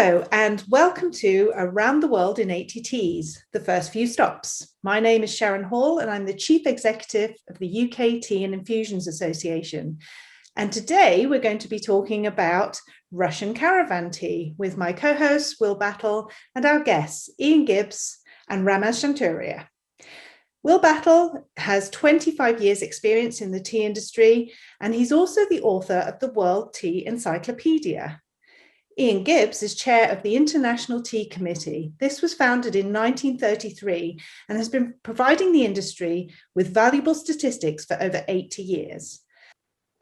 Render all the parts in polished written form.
Hello and welcome to Around the World in 80 Teas, the first few stops. My name is Sharon Hall and I'm the Chief Executive of the UK Tea and Infusions Association. And today we're going to be talking about Russian Caravan tea with my co-hosts Will Battle and our guests Ian Gibbs and Ramaz Shanturia. Will Battle has 25 years experience in the tea industry and he's also the author of the World Tea Encyclopedia. Ian Gibbs is chair of the International Tea Committee. This was founded in 1933 and has been providing the industry with valuable statistics for over 80 years.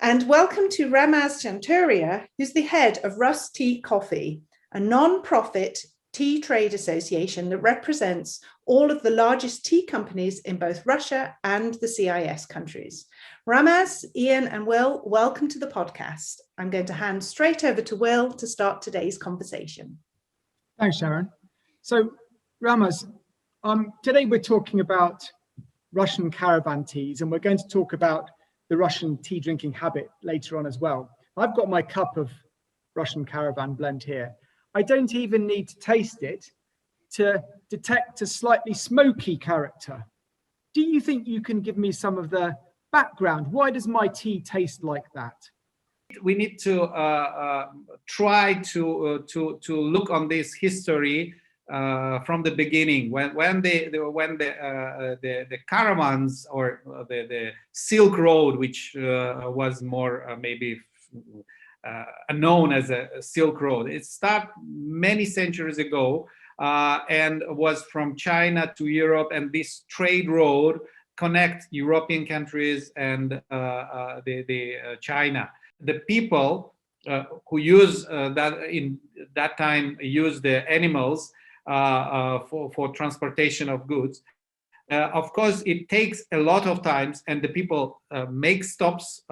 And welcome to Ramaz Shanturia, who's the head of Rus Tea Coffee, a non-profit tea trade association that represents all of the largest tea companies in both Russia and the CIS countries. Ramaz, Ian, and Will, welcome to the podcast. I'm going to hand straight over to Will to start today's conversation. Thanks, Sharon. So, Ramaz, today we're talking about Russian caravan teas, and we're going to talk about the Russian tea drinking habit later on as well. I've got my cup of Russian caravan blend here. I don't even need to taste it to detect a slightly smoky character. Do you think you can give me some of the background? Why does my tea taste like that? We need to try to look on this history from the beginning, when the caravans or the Silk Road, which was more maybe known as a Silk Road. It started many centuries ago and was from China to Europe, and this trade road connect European countries and China. The people who use in that time use the animals for transportation of goods. Of course, it takes a lot of time, and the people make stops,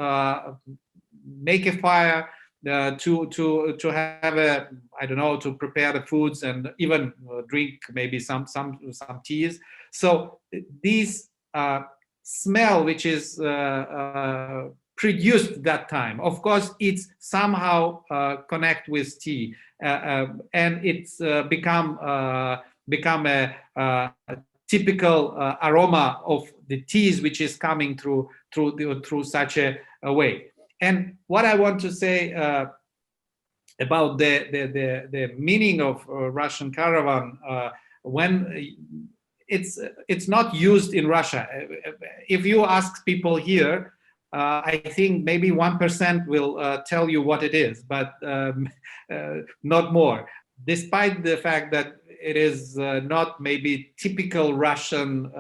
make a fire to have a, I don't know, to prepare the foods and even drink maybe some teas. So these smell which is produced that time, of course it's somehow connect with tea and it's become a typical aroma of the teas which is coming through such a way. And what I want to say about the meaning of Russian caravan, when it's not used in Russia. If you ask people here, I think maybe 1% will tell you what it is, but not more. Despite the fact that it is not maybe typical Russian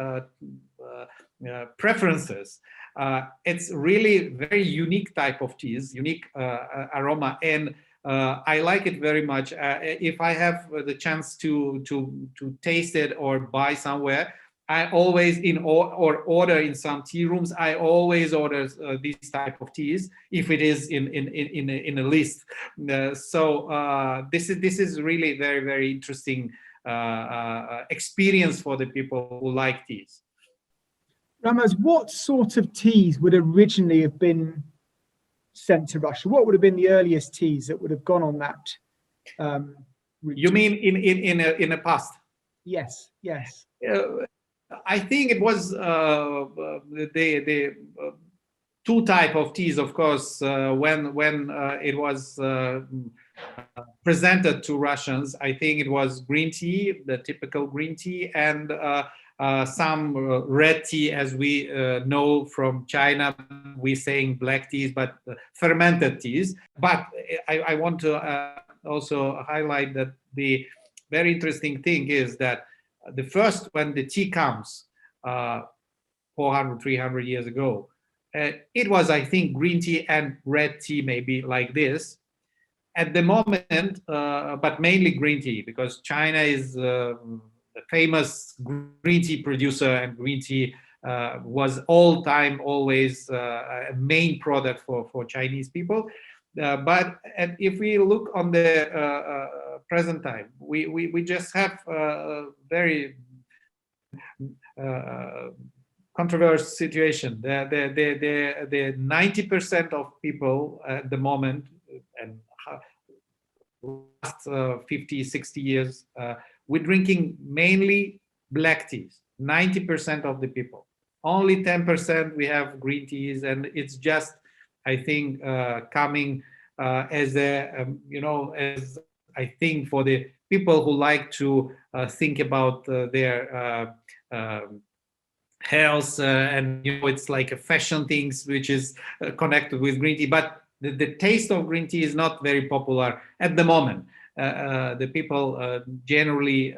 preferences, it's really very unique type of teas, unique aroma, and I like it very much. If I have the chance to taste it or buy somewhere, I always order in some tea rooms. I always order these type of teas if it is in a list. So this is really very, very interesting experience for the people who like teas. Ramaz, what sort of teas would originally have been sent to Russia? What would have been the earliest teas that would have gone on that route? You mean in the past? Yes. I think it was the two type of teas, of course, when it was presented to Russians. I think it was green tea, the typical green tea, and some red tea, as we know from China. We're saying black teas, but fermented teas. But I want to also highlight that the very interesting thing is that the first, when the tea comes 400, 300 years ago, it was, I think, green tea and red tea, maybe like this at the moment, but mainly green tea, because China is the famous green tea producer, and green tea was all time always a main product for Chinese people. But if we look on the present time, we just have a very controversial situation. The 90% of people at the moment, and 50, 60 years, we're drinking mainly black teas, 90% of the people. Only 10% we have green teas, and it's just, I think, coming as a, as I think for the people who like to think about their health, and it's like a fashion things which is connected with green tea, but the taste of green tea is not very popular at the moment. The people generally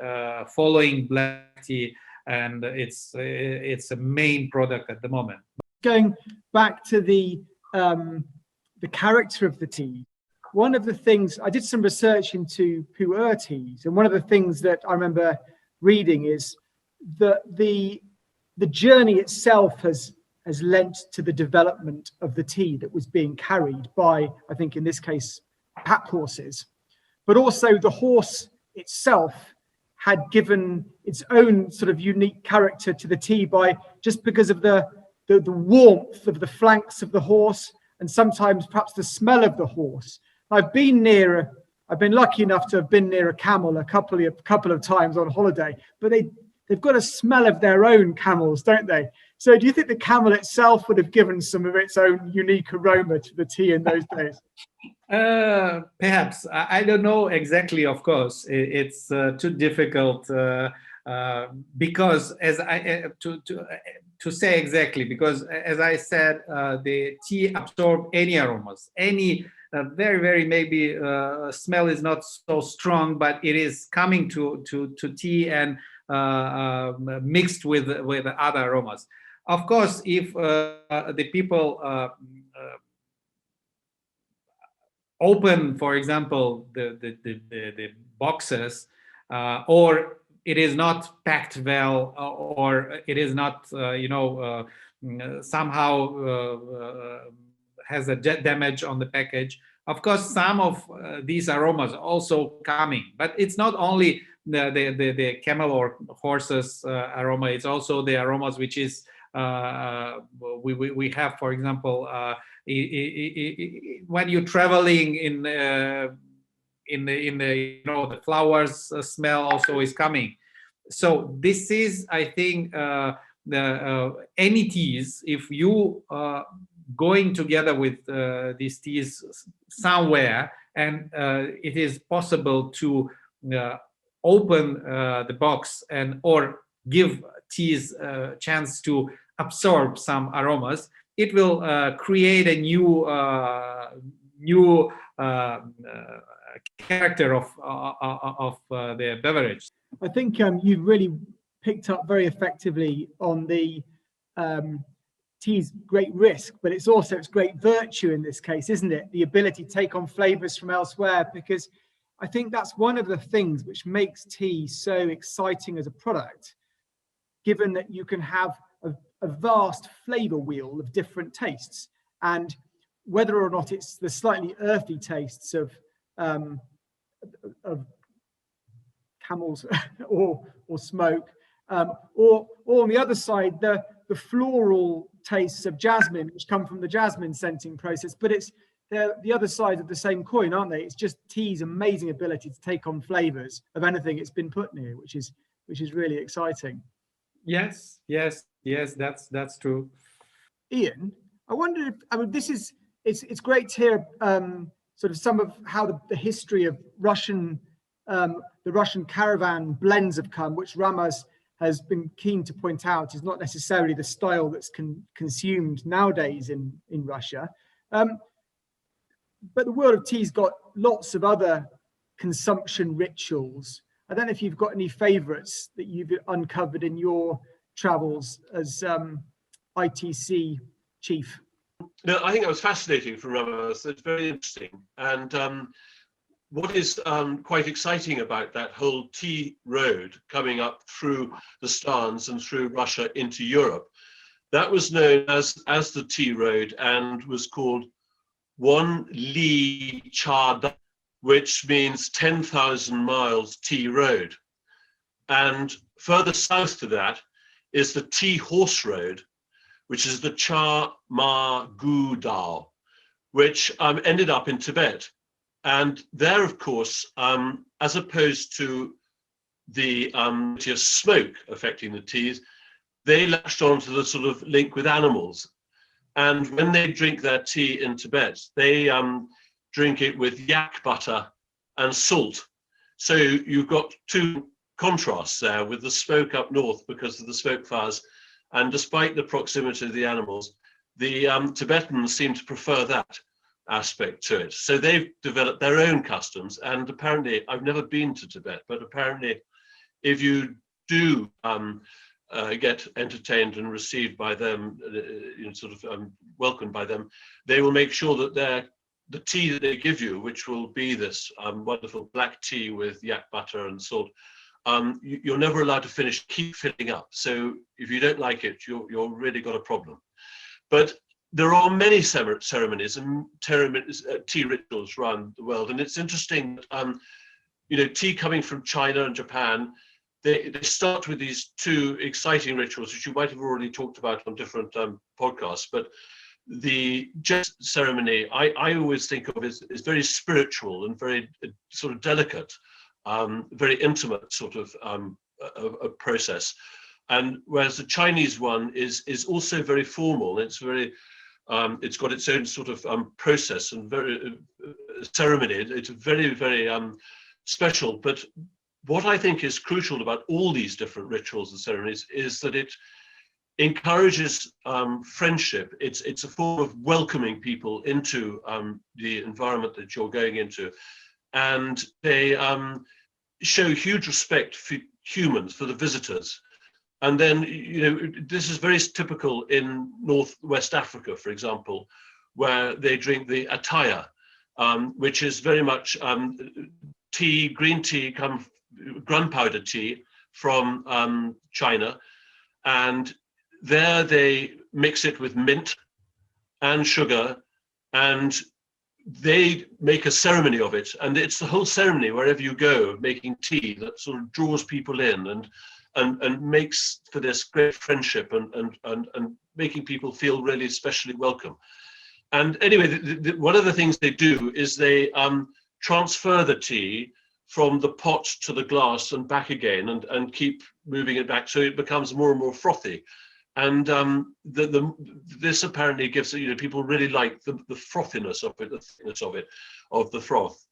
following black tea, and it's a main product at the moment. Going back to the character of the tea, one of the things, I did some research into pu'er teas, and one of the things that I remember reading is that the journey itself has lent to the development of the tea that was being carried by, I think in this case, pack horses. But also the horse itself had given its own sort of unique character to the tea just because of the warmth of the flanks of the horse, and sometimes perhaps the smell of the horse. I've been lucky enough to have been near a camel a couple of times on holiday, but they've got a smell of their own, camels, don't they? So do you think the camel itself would have given some of its own unique aroma to the tea in those days? Perhaps. I don't know exactly, of course. It's too difficult because to say exactly, because as I said, the tea absorbs any aromas, any very, very maybe smell is not so strong, but it is coming to tea and mixed with other aromas. Of course, if the people open, for example, the boxes, or it is not packed well, or it is not, somehow has a damage on the package. Of course, some of these aromas also coming, but it's not only the camel or horses aroma. It's also the aromas which is we have, for example, when you're traveling in the the flowers smell also is coming. So this is, I think, any teas, if you going together with these teas somewhere, and it is possible to open the box or give teas a chance to absorb some aromas, it will create a new character of the beverage. I think you've really picked up very effectively on the tea's great risk, but it's also its great virtue in this case, isn't it? The ability to take on flavors from elsewhere, because I think that's one of the things which makes tea so exciting as a product, given that you can have a vast flavor wheel of different tastes, and whether or not it's the slightly earthy tastes of camels or smoke, or on the other side, the floral tastes of jasmine, which come from the jasmine scenting process, but they're the other side of the same coin, aren't they? It's just tea's amazing ability to take on flavors of anything it's been put near, which is really exciting. Yes, that's true. Ian, I wonder if it's great to hear sort of some of how the history of the Russian caravan blends have come, which Ramaz has been keen to point out is not necessarily the style that's consumed nowadays in Russia. But the world of tea's got lots of other consumption rituals. I don't know if you've got any favorites that you've uncovered in your travels as ITC chief. No, I think that was fascinating from Ramaz. It's very interesting. And what is quite exciting about that whole tea road coming up through the Stans and through Russia into Europe, that was known as the tea road and was called One Li Cha, which means 10,000 miles tea road. And further south to that is the tea horse road, which is the Cha Ma Gu Dao, which ended up in Tibet. And there, of course, as opposed to the smoke affecting the teas, they latched on to the sort of link with animals. And when they drink their tea in Tibet, they drink it with yak butter and salt. So you've got two contrasts there, with the smoke up north because of the smoke fires. And despite the proximity of the animals, the Tibetans seem to prefer that aspect to it. So they've developed their own customs. And apparently, I've never been to Tibet, but apparently if you do get entertained and received by them, welcomed by them, they will make sure that the tea that they give you, which will be this wonderful black tea with yak butter and salt, you're never allowed to finish, keep filling up. So if you don't like it, you're really got a problem. But there are many ceremonies and tea rituals around the world. And it's interesting, tea coming from China and Japan, they start with these two exciting rituals, which you might have already talked about on different podcasts. But the jet ceremony, I always think of as very spiritual and very sort of delicate, very intimate sort of a process. And whereas the Chinese one is also very formal, it's very it's got its own sort of process and very ceremony. It's very, very special. But what I think is crucial about all these different rituals and ceremonies is that it encourages friendship. It's a form of welcoming people into the environment that you're going into, and they show huge respect for humans, for the visitors. And then, this is very typical in Northwest Africa, for example, where they drink the attaya, which is very much tea, green tea, gunpowder tea from China. And there they mix it with mint and sugar, and they make a ceremony of it. And it's the whole ceremony, wherever you go, making tea, that sort of draws people in and makes for this great friendship and making people feel really especially welcome. And anyway, one of the things they do is they transfer the tea from the pot to the glass and back again, and keep moving it back so it becomes more and more frothy. And this apparently gives, people really like the frothiness of it, the thickness of it, of the froth.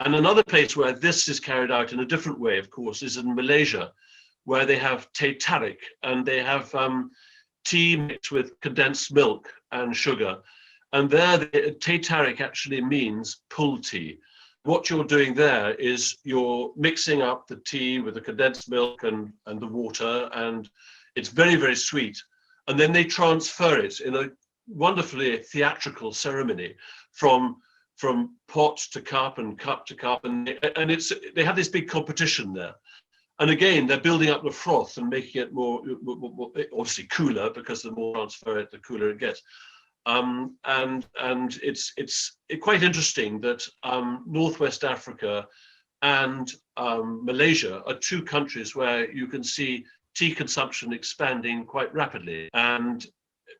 And another place where this is carried out in a different way, of course, is in Malaysia, where they have teh tarik, and they have tea mixed with condensed milk and sugar. And there, the teh tarik actually means pull tea. What you're doing there is you're mixing up the tea with the condensed milk and the water, and it's very, very sweet. And then they transfer it in a wonderfully theatrical ceremony from pot to cup and cup to cup. And they have this big competition there. And again, they're building up the froth and making it more obviously cooler, because the more transfer it, the cooler it gets. And it's quite interesting that Northwest Africa and Malaysia are two countries where you can see tea consumption expanding quite rapidly. And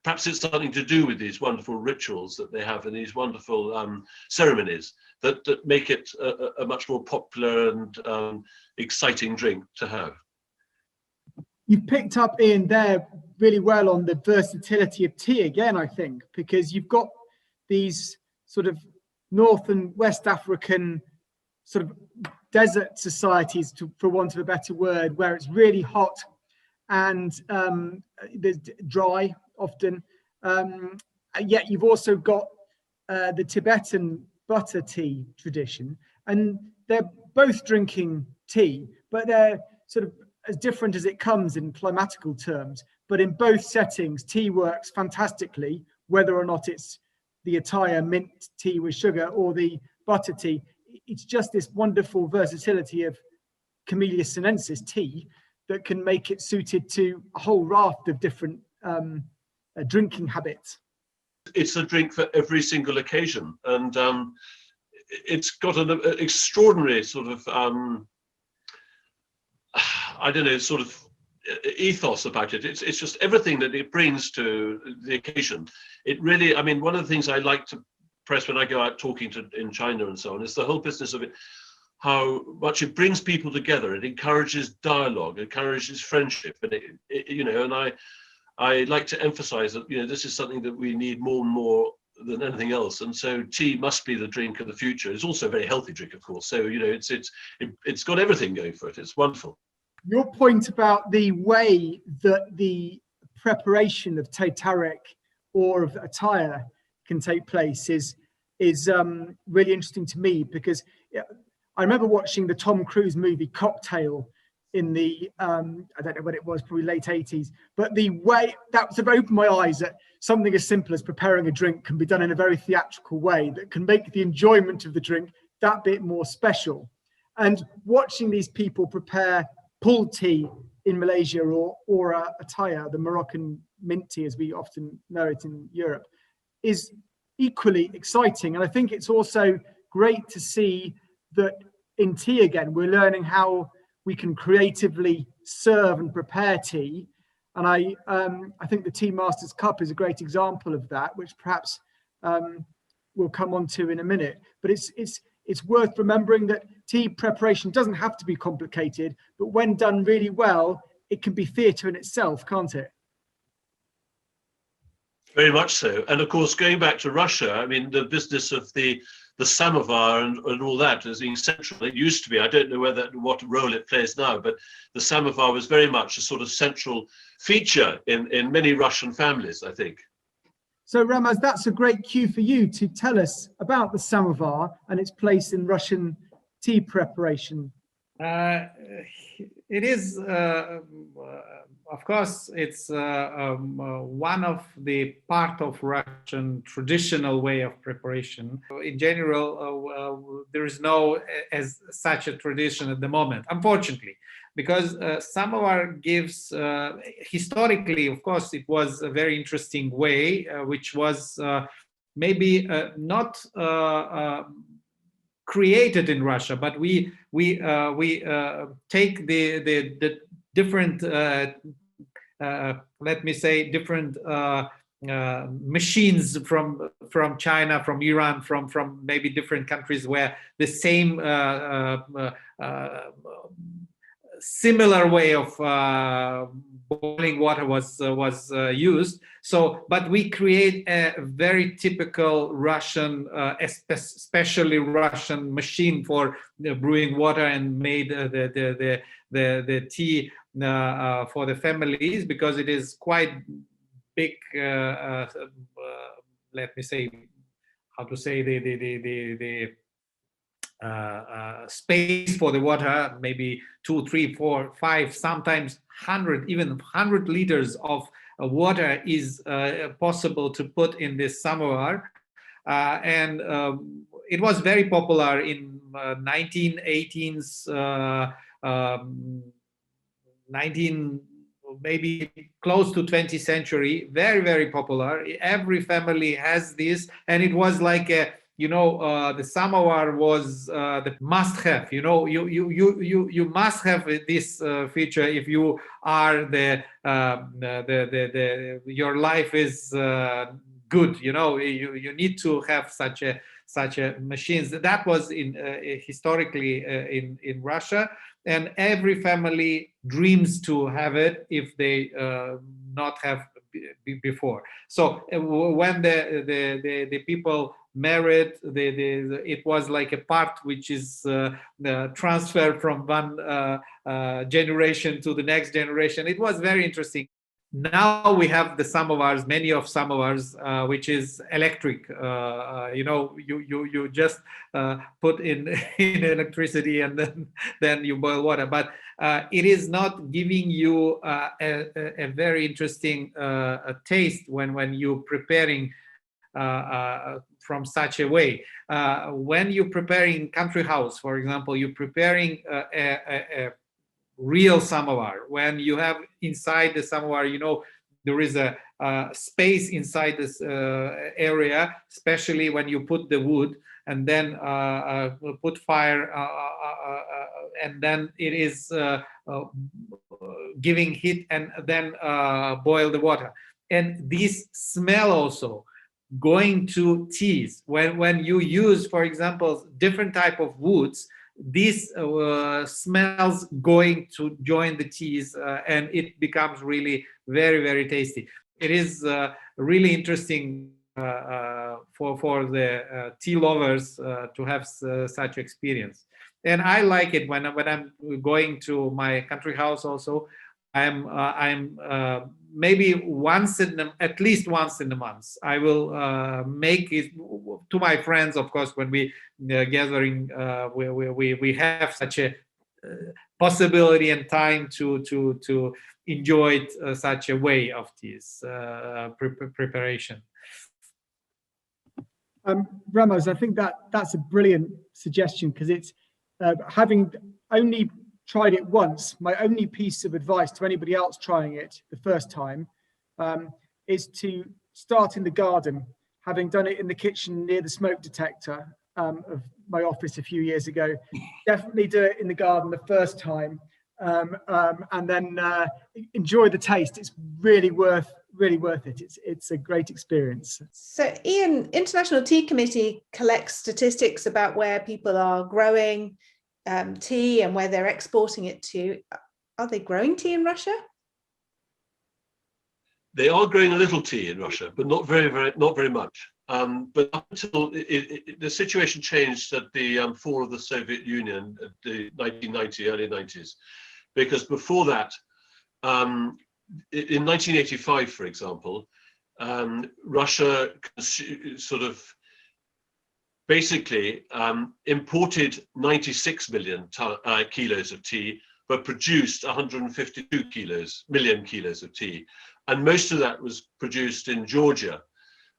perhaps it's something to do with these wonderful rituals that they have and these wonderful ceremonies that make it a much more popular and exciting drink to have. You picked up in there really well on the versatility of tea again, I think, because you've got these sort of North and West African sort of desert societies, for want of a better word, where it's really hot and there's dry often. Yet you've also got the Tibetan butter tea tradition, and they're both drinking tea, but they're sort of as different as it comes in climatical terms. But in both settings, tea works fantastically, whether or not it's the attaya mint tea with sugar or the butter tea. It's just this wonderful versatility of Camellia sinensis tea that can make it suited to a whole raft of different drinking habits. It's a drink for every single occasion, and it's got an extraordinary sort of sort of ethos about it. It's just everything that it brings to the occasion. It really, one of the things I like to impressed when I go out talking to in China and so on. It's the whole business of it, how much it brings people together. It encourages dialogue, encourages friendship, and you know, and I like to emphasize that, you know, this is something that we need more and more than anything else. And so tea must be the drink of the future. It's also a very healthy drink, of course. So, you know, it's got everything going for it. It's wonderful. Your point about the way that the preparation of teh tarik or of attire can take place is really interesting to me, because I remember watching the Tom Cruise movie Cocktail in the I don't know when it was, probably late 80s, but the way that sort of opened my eyes that something as simple as preparing a drink can be done in a very theatrical way that can make the enjoyment of the drink that bit more special. And watching these people prepare pulled tea in Malaysia or attaya, the Moroccan mint tea as we often know it in Europe, is equally exciting. And I think it's also great to see that in tea again, we're learning how we can creatively serve and prepare tea. And I think the Tea Masters Cup is a great example of that, which perhaps we'll come on to in a minute. But it's worth remembering that tea preparation doesn't have to be complicated, but when done really well, it can be theatre in itself, can't it? Very much so. And of course, going back to Russia, I mean, the business of the samovar and all that as being central. It used to be, I don't know what role it plays now, but the samovar was very much a sort of central feature in many Russian families, I think. So Ramaz, that's a great cue for you to tell us about the samovar and its place in Russian tea preparation. It is, of course, it's one of the part of Russian traditional way of preparation. In general, there is no as such a tradition at the moment, unfortunately, because samovar gives, historically, of course, it was a very interesting way, which was maybe not created in Russia, but we take the different let me say different machines from China, from Iran, from maybe different countries where the same similar way of boiling water was used. So, but we create a very typical Russian, especially Russian machine for brewing water and made the tea for the families, because it is quite big. Let me say, how to say the space for the water, maybe 2, 3, 4, 5, sometimes 100, even 100 liters of water is possible to put in this samovar. And it was very popular in 1918s, 19, maybe close to 20th century, very, very popular. Every family has this, and it was like a, you know, the samovar was the must-have. You know, you must have this feature if you are your life is good. You know, you need to have such a machines. That was in historically in Russia, and every family dreams to have it if they not have before. So when the people married, it was like a part which is transferred from one generation to the next generation. It was very interesting. Now we have the samovars, many of samovars, which is electric. You know, you just put in electricity and then you boil water. But it is not giving you a very interesting taste when you're preparing from such a way. When you're preparing country house, for example, you're preparing a real samovar. When you have inside the samovar, you know, there is a space inside this area, especially when you put the wood and then put fire and then it is giving heat and then boil the water. And this smell also, going to teas. When you use, for example, different type of woods, these smells going to join the teas, and it becomes really very, very tasty. It is really interesting for the tea lovers to have such experience. And I like it when I'm going to my country house also. I'm maybe at least once in a month, I will make it to my friends, of course, when we gathering, we have such a possibility and time to enjoy it, such a way of this preparation. Ramos, I think that's a brilliant suggestion, because it's having only tried it once, my only piece of advice to anybody else trying it the first time is to start in the garden. Having done it in the kitchen near the smoke detector of my office a few years ago, definitely do it in the garden the first time, and then enjoy the taste. It's really worth it. It's a great experience. So Ian, International Tea Committee collects statistics about where people are growing tea and where they're exporting it to. Are they growing tea in Russia? They are growing a little tea in Russia, but not very much. But up until the situation changed at the fall of the Soviet Union at the 1990, early 90s, because before that, in 1985, for example, Russia sort of basically imported 96 million kilos of tea, but produced 152 million kilos of tea. And most of that was produced in Georgia,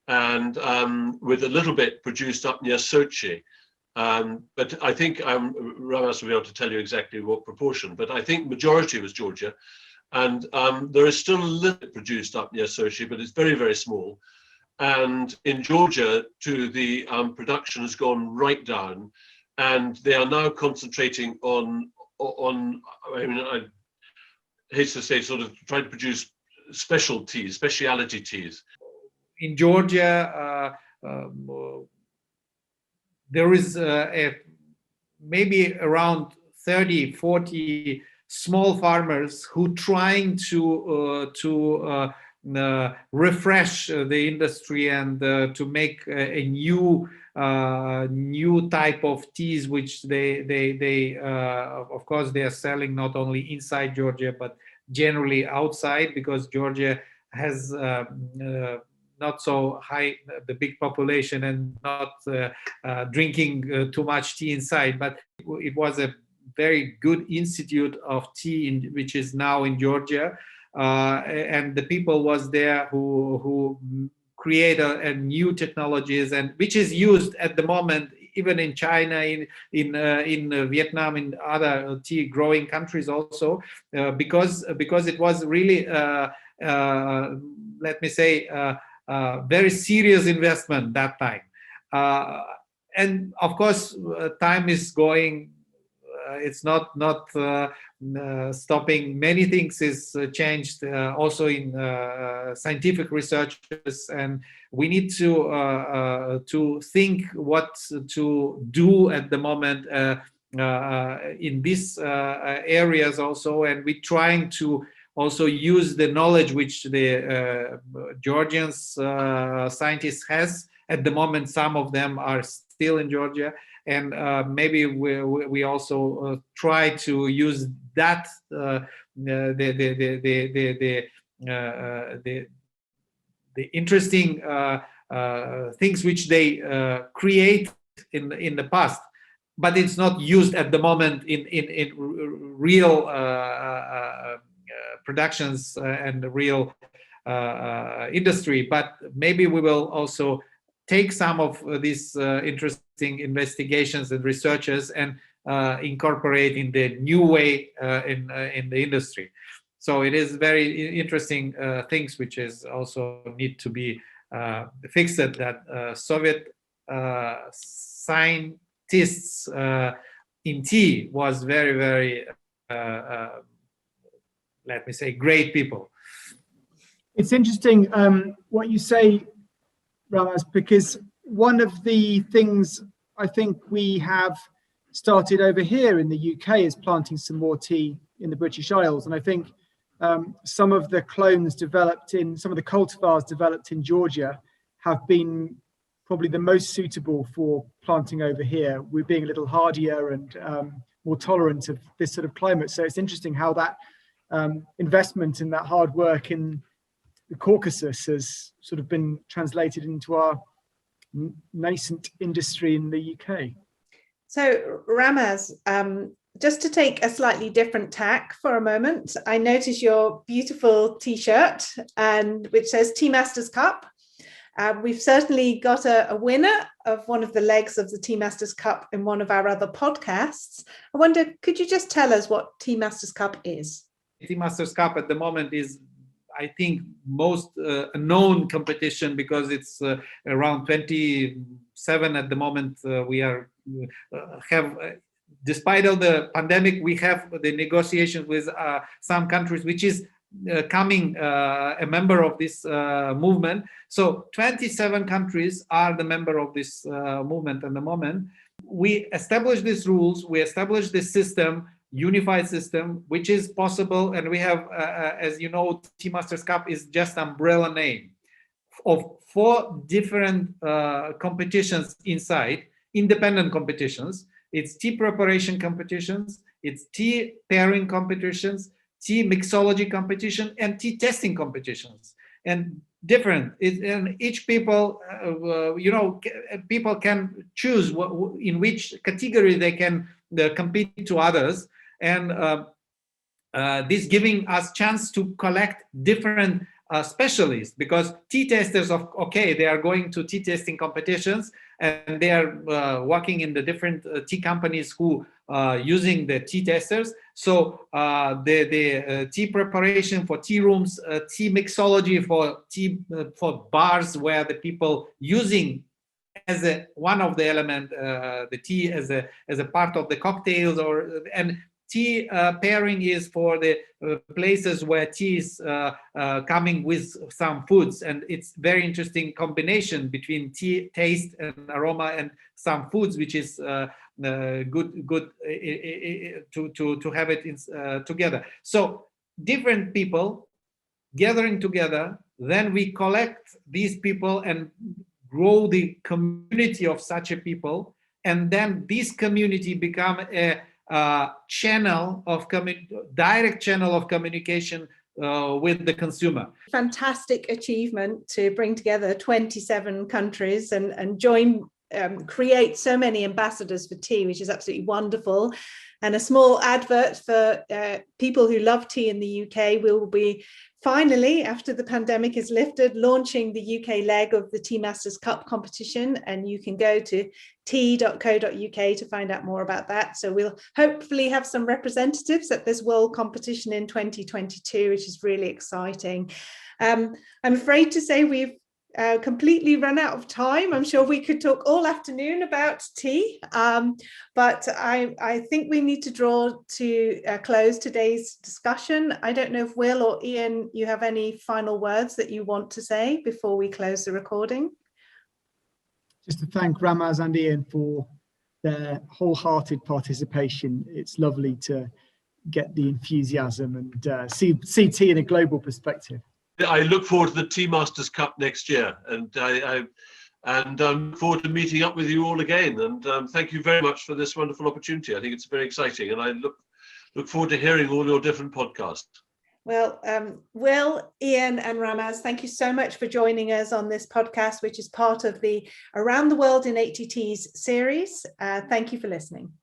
and with a little bit produced up near Sochi. But I think Ramos will be able to tell you exactly what proportion, but I think majority was Georgia. And there is still a little bit produced up near Sochi, but it's very, very small. And in Georgia, the production has gone right down, and they are now concentrating on I mean, I hate to say, sort of trying to produce speciality teas. In Georgia, there is maybe around 30, 40 small farmers who trying to refresh the industry and to make a new type of teas, which they of course they are selling not only inside Georgia but generally outside, because Georgia has not so high the big population and not drinking too much tea inside. But it was a very good institute of tea which is now in Georgia, and the people was there who create a new technologies, and which is used at the moment even in China, in Vietnam, in other tea growing countries also, because it was really let me say very serious investment that time, and of course time is going. It's not stopping. Many things is changed also in scientific researches, and we need to think what to do at the moment in these areas also, and we're trying to also use the knowledge which the Georgians scientists has at the moment. Some of them are still in Georgia, and maybe we also try to use that the interesting things which they create in the past, but it's not used at the moment in real productions and the real industry. But maybe we will also take some of these interesting investigations and researches and incorporate in the new way in the industry. So it is very interesting things which is also need to be fixed, that Soviet scientists in tea was very, very let me say great people. It's interesting what you say, Ramaz, because one of the things I think we have started over here in the UK is planting some more tea in the British Isles. And I think some of the clones developed in, some of the cultivars developed in Georgia have been probably the most suitable for planting over here. We're being a little hardier and more tolerant of this sort of climate. So it's interesting how that investment and that hard work in the Caucasus has sort of been translated into our nascent industry in the UK. So Ramaz, just to take a slightly different tack for a moment, I notice your beautiful t-shirt and which says Tea Masters Cup. We've certainly got a winner of one of the legs of the Tea Masters Cup in one of our other podcasts. I wonder, could you just tell us what Tea Masters Cup is? Tea Masters Cup at the moment is, I think, most known competition because it's around 27 at the moment. We are despite all the pandemic, we have the negotiations with some countries, which is coming a member of this movement. So 27 countries are the member of this movement at the moment. We established these rules, we established this system, unified system, which is possible. And we have, as you know, Tea Masters Cup is just umbrella name of 4 different competitions inside, independent competitions. It's tea preparation competitions, it's tea pairing competitions, tea mixology competition, and tea testing competitions. And different, and each people, people can choose in which category they can compete to others. And this giving us chance to collect different specialists, because tea testers, they are going to tea testing competitions and they are working in the different tea companies who using the tea testers. So the tea preparation for tea rooms, tea mixology for tea for bars where the people using as one of the element the tea as a part of the cocktails, and tea pairing is for the places where tea is coming with some foods, and it's very interesting combination between tea taste and aroma and some foods, which is good to have it together. So different people gathering together, then we collect these people and grow the community of such a people, and then this community become a channel of direct channel of communication with the consumer. Fantastic achievement to bring together 27 countries and join, create so many ambassadors for tea, which is absolutely wonderful. And a small advert for people who love tea in the UK. We will be finally, after the pandemic is lifted, launching the UK leg of the Tea Masters Cup competition, and you can go to tea.co.uk to find out more about that. So we'll hopefully have some representatives at this world competition in 2022, which is really exciting. I'm afraid to say we've completely run out of time. I'm sure we could talk all afternoon about tea, but I think we need to draw to close today's discussion. I don't know if Will or Ian, you have any final words that you want to say before we close the recording? Just to thank Ramaz and Ian for their wholehearted participation. It's lovely to get the enthusiasm and see tea in a global perspective. I look forward to the Tea Masters Cup next year, and I look forward to meeting up with you all again. And thank you very much for this wonderful opportunity. I think it's very exciting, and I look forward to hearing all your different podcasts. Well, Will, Ian and Ramaz, thank you so much for joining us on this podcast, which is part of the Around the World in 80 Teas series. Thank you for listening.